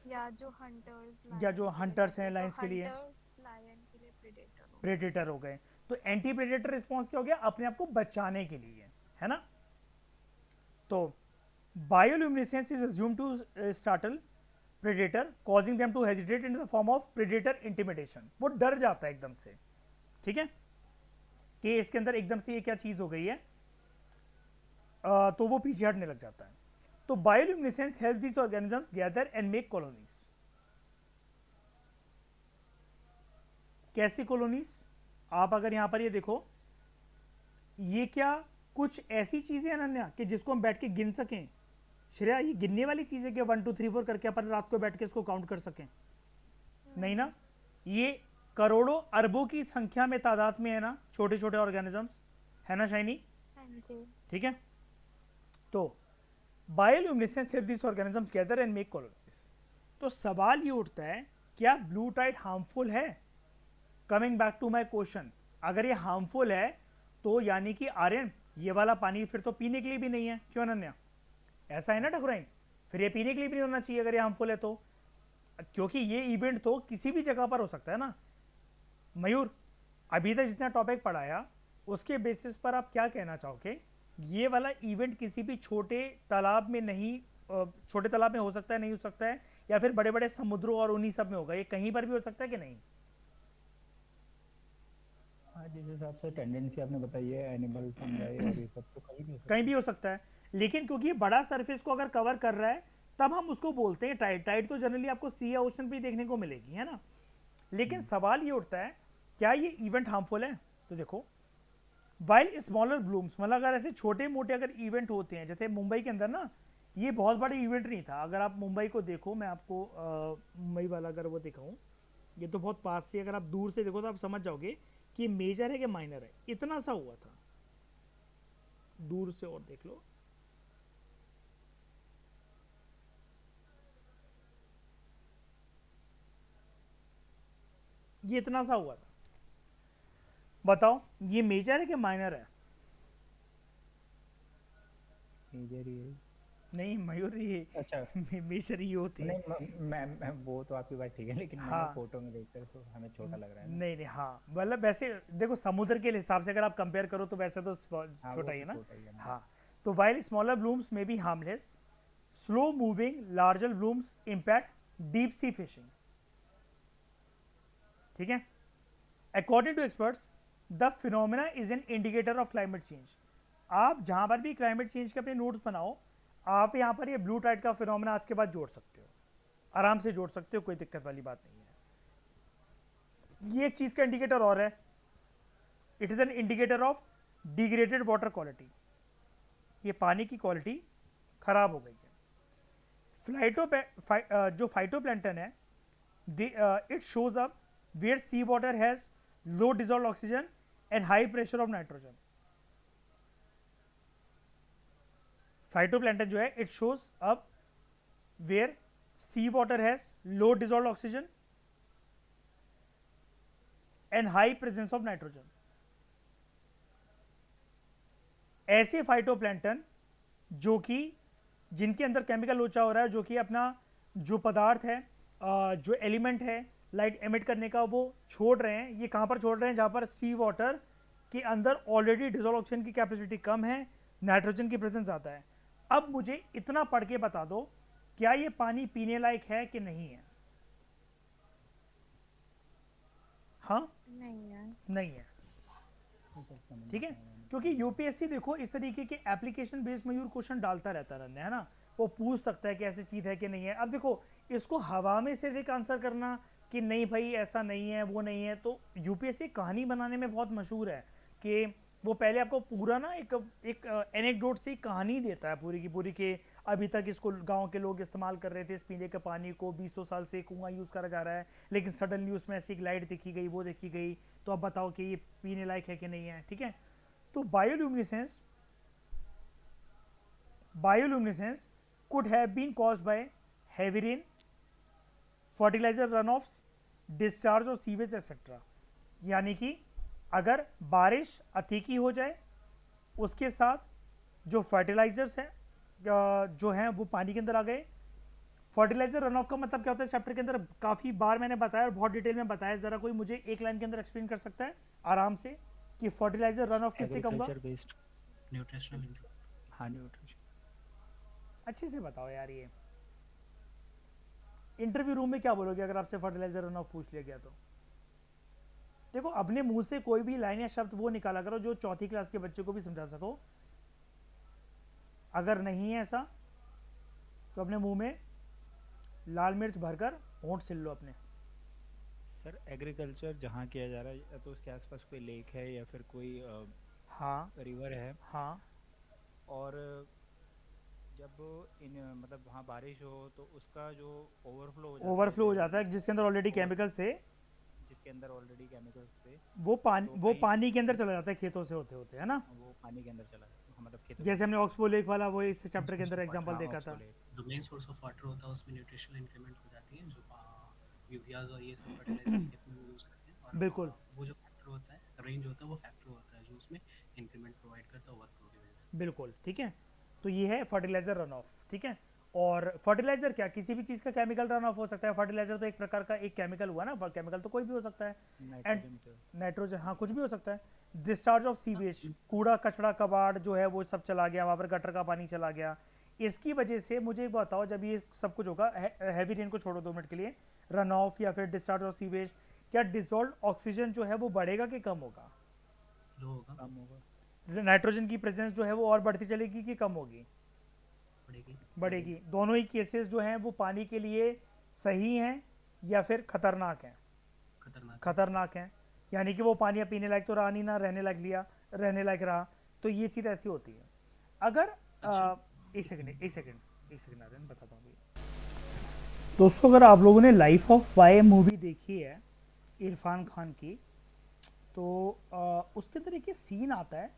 या जो हंटर्स या जो hunters हैं lions के लिए, लायन के लिए प्रेडेटर हो। प्रेडेटर हो गए। तो एंटी प्रेडेटर रिस्पॉन्स क्या हो गया? अपने आप को बचाने के लिए, है ना? तो bioluminescence is assumed to startle predator causing them to hesitate in the form of predator intimidation. वो डर जाता है एकदम से। ठीक है, कि इसके अंदर एकदम से ये क्या चीज़ हो गई है, तो वो पीछे हटने लग जाता है। तो bioluminescence help this organisms gather and make colonies. कैसी कॉलोनीज? आप अगर यहां पर ये देखो, ये क्या कुछ ऐसी चीजें हैं अनन्या कि जिसको हम बैठ के गिन सकें? श्रेया, ये गिनने वाली चीज है कि 1 2 3 4 करके अपन रात को बैठ के इसको काउंट कर सकें? नहीं ना। ये करोड़ों अरबों की संख्या में तादाद में है ना, छोटे छोटे ऑर्गेनिजम्स, है ना शाइनी? हाँ जी। ठीक है। तो bioluminescence help this organisms gather and make colonies. तो सवाल ये उठता है, क्या ब्लू टाइट हार्मफुल है? Coming back to my question, अगर ये हार्मफुल है तो यानी कि आर्यन ये वाला पानी फिर तो पीने के लिए भी नहीं है, क्यों अनन्या? ऐसा है ना ठकुराइन? फिर ये पीने के लिए भी नहीं होना चाहिए अगर ये हार्मफुल है तो, क्योंकि ये इवेंट तो किसी भी जगह पर हो सकता है ना। मयूर, अभी तक जितना टॉपिक पढ़ाया उसके बेसिस पर आप क्या कहना चाहोगे? ये वाला इवेंट किसी भी छोटे तालाब में नहीं, छोटे तालाब में हो सकता है, नहीं हो सकता है, या फिर बड़े बड़े समुद्रों और उन्हीं सब में होगा? ये कहीं पर भी हो सकता है कि नहीं? हाँ, जिस हिसाब से टेंडेंसी आपने बताई है एनिमल फंगाई और ये सब, तो कहीं भी हो सकता कहीं भी हो सकता है, लेकिन क्योंकि ये बड़ा सरफेस को अगर कवर कर रहा है तब हम उसको बोलते हैं टाइड। टाइड तो जनरली आपको सी या ओशन पे देखने को मिलेगी, है ना। लेकिन सवाल ये उठता है, क्या ये इवेंट हार्मफुल है? तो देखो, वाइल स्मॉलर ब्लूम्स, मतलब अगर ऐसे छोटे मोटे अगर इवेंट होते हैं, जैसे मुंबई के अंदर ना, ये बहुत बड़े इवेंट नहीं था। अगर आप मुंबई को देखो, मैं आपको मुंबई वाला अगर वो दिखाऊं, ये तो बहुत पास से, अगर आप दूर से देखो तो आप समझ जाओगे कि ये मेजर है कि माइनर है। इतना सा हुआ था, दूर से और देख लो, ये इतना सा हुआ था। बताओ ये मेजर है कि माइनर है? मेजर ही है। नहीं मयूर, ये अच्छा, मेजर ही होती है। नहीं मैं वो तो आपकी बात ठीक है, लेकिन हाँ। मैंने फोटो में देखकर तो हमें छोटा लग रहा है ना। नहीं नहीं, हाँ मतलब वैसे देखो समुद्र के हिसाब से अगर आप कंपेयर करो तो वैसे तो हाँ, छोटा वो ही है तो ना। छोटा ही है ना। हाँ। तो वाइल स्मॉलर ब्लूम्स में be harmless, slow moving larger blooms impact deep sea fishing. ठीक है। According to experts, the phenomena is an indicator of climate change. आप जहां पर भी क्लाइमेट चेंज के अपने नोट्स बनाओ, आप यहां पर ये ब्लू टाइड का फिनोमेना आज के बाद जोड़ सकते हो, आराम से जोड़ सकते हो, कोई दिक्कत वाली बात नहीं है। ये एक चीज का इंडिकेटर और है, it is an indicator of degraded water quality. ये पानी की क्वालिटी खराब हो गई है। जो फाइटोप्लैंटन है, it shows up where sea water has low dissolve oxygen and high pressure of nitrogen. Phytoplankton जो है, it shows up where sea water has low dissolve oxygen and high presence of nitrogen. ऐसे फाइटोप्लैंटन जो कि जिनके अंदर केमिकल लोचा हो रहा है, जो कि अपना जो पदार्थ है, जो एलिमेंट है लाइट एमिट करने का, वो छोड़ रहे हैं। ये कहाँ पर छोड़ रहे हैं? जहाँ पर सी वाटर के अंदर ऑलरेडी डिजोल्व ऑक्सीजन की कैपेसिटी कम है, नाइट्रोजन की प्रेजेंस आता है। अब मुझे इतना पढ़ के बता दो, क्या ये पानी पीने लायक है कि नहीं है? हाँ, नहीं है। नहीं है। ठीक है, क्योंकि यूपीएससी देखो इस तरीके के एप्लीकेशन बेस्ड मयूर क्वेश्चन डालता रहता रहता है ना, वो पूछ सकता है कि ऐसी चीज़ है कि नहीं है। अब देखो, इसको हवा में सिर्फ एक आंसर करना कि नहीं भाई ऐसा नहीं है, वो नहीं है, तो यूपीएससी कहानी बनाने में बहुत मशहूर है कि वो पहले आपको पूरा ना एक एनेक्डोट से कहानी देता है पूरी की पूरी, कि अभी तक इसको गांव के लोग इस्तेमाल कर रहे थे, इस पीने के पानी को 200 साल से कुआं यूज़ करा जा रहा है, लेकिन सडनली उसमें ऐसी एक लाइट दिखी गई, वो देखी गई, तो अब बताओ कि ये पीने लायक है कि नहीं है। ठीक है। तो bioluminescence could have been caused by heavy rain, fertilizer runoffs, discharge और सीवेज एक्सेट्रा। यानी कि अगर बारिश अतिकी हो जाए, उसके साथ जो फर्टिलाइजर्स हैं जो हैं वो पानी के अंदर आ गए। फर्टिलाइजर रन ऑफ का मतलब क्या होता है? चैप्टर के अंदर काफ़ी बार मैंने बताया और बहुत डिटेल में बताया। ज़रा कोई मुझे एक लाइन के अंदर एक्सप्लेन कर सकता है आराम से कि फर्टिलाइजर रन ऑफ किससे कहूँगा? Agriculture based. Nutritional input. हाँ, न्यूट्रिशन। अच्छे से बताओ यार। ये इंटरव्यू रूम में क्या बोलोगे अगर आपसे फर्टिलाइजर रन ऑफ पूछ लिया गया तो? देखो अपने मुंह से कोई भी लाइन या शब्द वो निकाला करो जो चौथी क्लास के बच्चे को भी समझा सको। अगर नहीं है ऐसा तो अपने मुंह में लाल मिर्च भरकर होंठ सिल लो अपने। सर एग्रीकल्चर जहाँ किया जा रहा है या तो उसके आसपास कोई लेक है या फिर कोई हाँ रिवर है, हाँ और जब इन मतलब वहाँ बारिश हो तो उसका जो ओवरफ्लो हो जाता है जिसके अंदर ऑलरेडी केमिकल्स थे, जिसके अंदर ऑलरेडी केमिकल्स थे, वो तो पानी के अंदर चला जाता है खेतों से होते होते, है ना। वो पानी के अंदर चला जाता है, मतलब खेतों जैसे हमने ऑक्सबो लेक वाला वो इस चैप्टर के अंदर एग्जांपल हाँ, देखा था। Oxford lake. जो मेन सोर्स ऑफ वाटर होता है उसमें न्यूट्रिशनल इंक्रीमेंट हो जाती है, जो यूरियाज और ये सब फर्टिलाइजर खेत में यूज करते हैं, और बिल्कुल वो जो फैक्टर होता है, रेंज होता है, वो फैक्टर होता है जो उसमें इंक्रीमेंट प्रोवाइड करता है ओवरफ्लो की वजह से। बिल्कुल ठीक है। तो ये है फर्टिलाइजर रन ऑफ, ठीक है। और फर्टिलाइजर क्या, किसी भी चीज़ का केमिकल रन ऑफ हो सकता है। फर्टिलाइजर तो एक प्रकार का एक केमिकल हुआ ना, केमिकल तो कोई भी हो सकता है। नाइट्रोजन तो नाइट्रोजन, हाँ कुछ भी हो सकता है। डिस्चार्ज ऑफ सीवेज, कूड़ा कचड़ा कबाड़ जो है वो सब चला गया वहाँ पर, गटर का पानी चला गया, इसकी वजह से मुझे एक बताओ, जब ये सब कुछ होगा, हैवी रेन को छोड़ो 2 मिनट के लिए, रन ऑफ या फिर डिस्चार्ज ऑफ सीवेज, क्या डिसॉल्व ऑक्सीजन जो है वो बढ़ेगा कि कम होगा? लो होगा, कम होगा। नाइट्रोजन की प्रेजेंस जो है वो और बढ़ती चलेगी कि कम होगी? बढ़ेगी। बढ़ेगी। दोनों ही केसेस जो हैं वो पानी के लिए सही हैं या फिर खतरनाक हैं? खतरनाक। खतरनाक हैं, यानी कि वो पानी अब पीने लायक तो रहा नहीं, ना रहने लायक लिया, रहने लायक रहा। तो ये चीज़ ऐसी होती है। अगर एक सेकंड आर्यन बताता हूँ दोस्तों, अगर आप लोगों ने लाइफ ऑफ पाई मूवी देखी है इरफान खान की, तो उसके अंदर एक सीन आता है,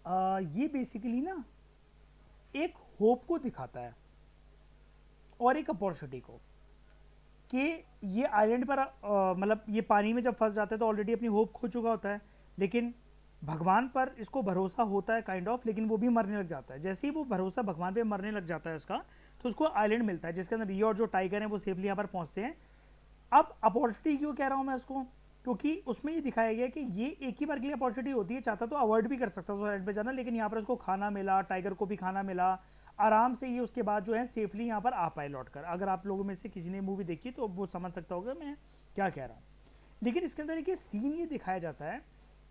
ये बेसिकली ना एक होप को दिखाता है और एक अपॉर्चुनिटी को, कि ये आइलैंड पर मतलब ये पानी में जब फंस जाता है तो ऑलरेडी अपनी होप खो चुका होता है, लेकिन भगवान पर इसको भरोसा होता है काइंड ऑफ, लेकिन वो भी मरने लग जाता है। जैसे ही वो भरोसा भगवान पे मरने लग जाता है उसका, तो उसको आइलैंड मिलता है जिसके अंदर ये और जो टाइगर हैं वो सेफली यहाँ पर पहुँचते हैं। अब अपॉर्चुनिटी क्यों कह रहा हूँ मैं उसको, क्योंकि उसमें ये दिखाया गया कि ये एक ही बार के लिए अपॉर्चुनिटी होती है, चाहता तो अवॉइड भी कर सकता था आइलैंड पे जाना, लेकिन यहाँ पर उसको खाना मिला, टाइगर को भी खाना मिला, आराम से ये उसके बाद जो है सेफली यहाँ पर आ पाए लौट कर। अगर आप लोगों में से किसी ने मूवी देखी तो वो समझ सकता होगा मैं क्या कह रहा हूँ। लेकिन इसके अंदर एक सीन ये दिखाया जाता है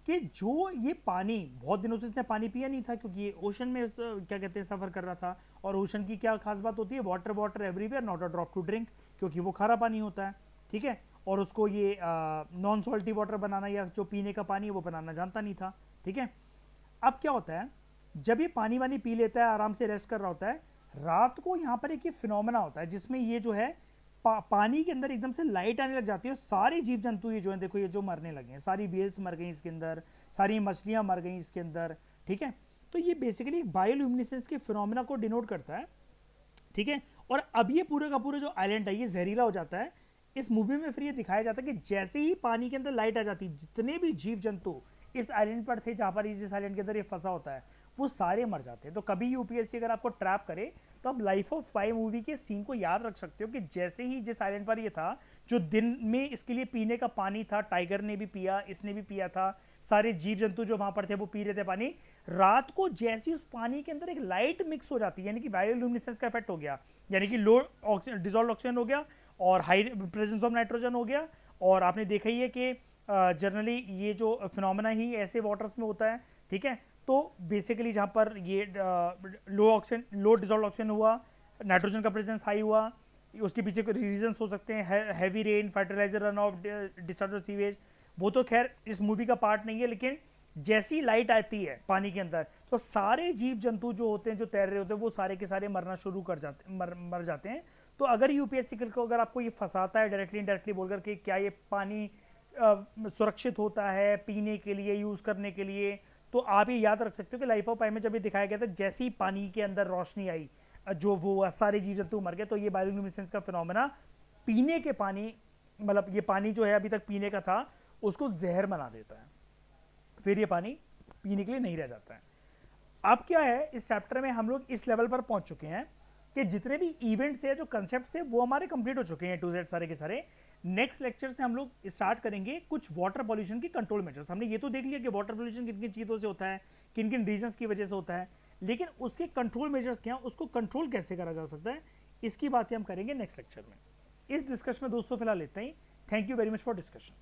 कि जो ये पानी, बहुत दिनों से इसने पानी पिया नहीं था क्योंकि ये ओशन में क्या कहते हैं सफ़र कर रहा था, और ओशन की क्या खास बात होती है, water water everywhere, not a drop to drink, क्योंकि वो खारा पानी होता है, ठीक है। और उसको ये नॉन सॉल्टी वाटर बनाना या जो पीने का पानी है वो बनाना जानता नहीं था, ठीक है। अब क्या होता है, जब ये पानी वानी पी लेता है, आराम से रेस्ट कर रहा होता है, रात को यहाँ पर एक ये फिनोमेना होता है जिसमें ये जो है पानी के अंदर एकदम से लाइट आने लग जाती है, और सारे जीव जंतु ये जो है, देखो ये जो मरने लगे हैं, सारी व्हेल्स मर गई इसके अंदर, सारी मछलियाँ मर गई इसके अंदर, ठीक है। तो ये बेसिकली बायोल्यूमिनेसेंस के फिनोमेना को डिनोट करता है, ठीक है। और अब ये पूरे का पूरा जो आइलैंड है ये जहरीला हो जाता है। इस मूवी में फिर ये दिखाया जाता है कि जैसे ही पानी के अंदर लाइट आ जाती, जितने भी जीव जंतु इस आइलैंड पर थे, जहाँ पर जिस आइलैंड के अंदर ये फंसा होता है, वो सारे मर जाते हैं। तो कभी यूपीएससी अगर आपको ट्रैप करे तो आप लाइफ ऑफ पाई मूवी के सीन को याद रख सकते हो कि जैसे ही जिस आइलैंड पर ये था, जो दिन में इसके लिए पीने का पानी था, टाइगर ने भी पिया, इसने भी पिया था, सारे जीव जंतु जो वहाँ पर थे वो पी रहे थे पानी, रात को जैसे ही उस पानी के अंदर एक लाइट मिक्स हो जाती है, यानी कि बायोल्यूमिनेसेंस का इफेक्ट हो गया, यानी कि लो ऑक्सीजन, डिजॉल्व ऑक्सीजन हो गया और हाई प्रेजेंस ऑफ नाइट्रोजन हो गया। और आपने देखा ही है कि जनरली ये जो फिनोमेना ही ऐसे वाटर्स में होता है, ठीक है। तो बेसिकली जहाँ पर ये low oxygen, low dissolve oxygen हुआ, नाइट्रोजन का प्रेजेंस हाई हुआ, उसके पीछे कोई रीजंस हो सकते हैं, heavy rain, fertiliser run off, discharge of sewage, वो तो खैर इस मूवी का पार्ट नहीं है। लेकिन जैसी लाइट आती है पानी के अंदर तो सारे जीव जंतु जो होते हैं, जो तैर रहे होते हैं, वो सारे के सारे मरना शुरू कर जाते, मर जाते हैं। तो अगर यूपीएससी को अगर आपको ये फंसाता है डायरेक्टली इनडायरेक्टली बोलकर कि क्या ये पानी सुरक्षित होता है पीने के लिए, यूज़ करने के लिए, तो आप ये याद रख सकते हो कि लाइफ ऑफ पाई में जब ये दिखाया गया था, जैसे ही पानी के अंदर रोशनी आई, जो वो सारे जीव जंतु मर गए। तो ये बायोल्यूमिनेसेंस का फिनोमेना पीने के पानी, मतलब ये पानी जो है अभी तक पीने का था, उसको जहर बना देता है, फिर ये पानी पीने के लिए नहीं रह जाता है। अब क्या है, इस चैप्टर में हम लोग इस लेवल पर पहुंच चुके हैं कि जितने भी इवेंट्स है, जो कंसेप्ट है, वो हमारे कंप्लीट हो चुके हैं टू जेड सारे के सारे। नेक्स्ट लेक्चर से हम लोग स्टार्ट करेंगे कुछ वाटर पॉल्यूशन की कंट्रोल मेजर्स। हमने ये तो देख लिया कि वाटर पॉल्यूशन किन किन चीज़ों से होता है, किन किन रीजंस की वजह से होता है, लेकिन उसके कंट्रोल मेजर्स क्या, उसको कंट्रोल कैसे करा जा सकता है, इसकी बातें हम करेंगे नेक्स्ट लेक्चर में। इस डिस्कशन में दोस्तों फिलहाल इतना ही। Thank you very much for discussion.